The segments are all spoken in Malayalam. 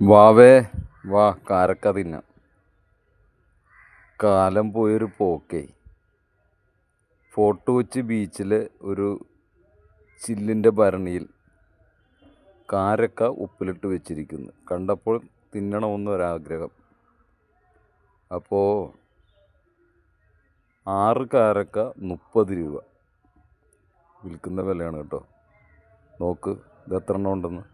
വാവേ വാ കാരക്ക തിന്നാം. കാലം പോയൊരു പോക്കേ. ഫോർട്ട് കൊച്ചി ബീച്ചിലെ ഒരു ചില്ലിൻ്റെ ഭരണിയിൽ കാരക്ക ഉപ്പിലിട്ട് വെച്ചിരിക്കുന്നു. കണ്ടപ്പോൾ തിന്നണമെന്നൊരാഗ്രഹം. അപ്പോൾ 6 കാരക്ക 30 രൂപ വിൽക്കുന്ന വിലയാണ് കേട്ടോ. നോക്ക് ഇത് എത്ര എണ്ണം ഉണ്ടെന്ന്.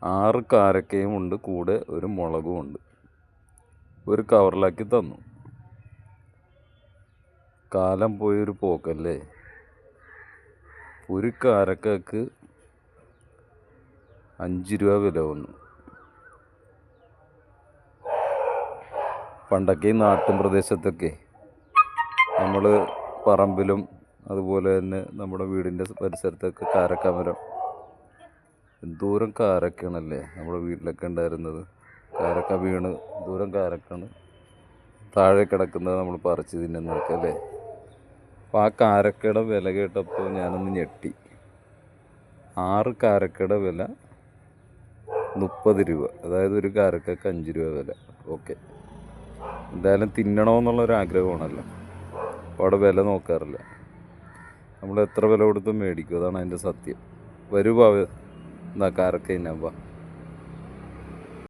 6 കാരക്കയും ഉണ്ട്, കൂടെ ഒരു മുളകും ഉണ്ട്. ഒരു കവറിലാക്കി തന്നു. കാലം പോയൊരു പോക്കല്ലേ. ഒരു കാരക്കക്ക് 5 രൂപ വില വന്നു. പണ്ടൊക്കെ ഈ നാട്ടിൻ പ്രദേശത്തൊക്കെ നമ്മൾ പറമ്പിലും അതുപോലെ തന്നെ നമ്മുടെ വീടിൻ്റെ പരിസരത്തൊക്കെ കാരക്ക മരം, എന്തോരം കാരക്കയാണല്ലേ നമ്മുടെ വീട്ടിലൊക്കെ ഉണ്ടായിരുന്നത്. കാരക്ക വീണ് ദൂരം കാരക്കാണ് താഴെ കിടക്കുന്നത്, നമ്മൾ പറിച്ച് തിന്നുന്നതൊക്കെ അല്ലേ. അപ്പോൾ ആ കാരക്കയുടെ വില കേട്ടപ്പോൾ ഞാനൊന്ന് ഞെട്ടി. 6 കാരക്കയുടെ വില 30 രൂപ, അതായത് ഒരു കാരക്കക്ക് 5 രൂപ വില. ഓക്കെ, എന്തായാലും തിന്നണമെന്നുള്ളൊരാഗ്രഹമാണല്ലോ. അപ്പോൾ അവിടെ വില നോക്കാറില്ല, നമ്മൾ എത്ര വില കൊടുത്തും മേടിക്കും. അതാണ് അതിൻ്റെ സത്യം. വരൂ പാവ, എന്നാ കാരക്ക തിന്നാൻ വാ.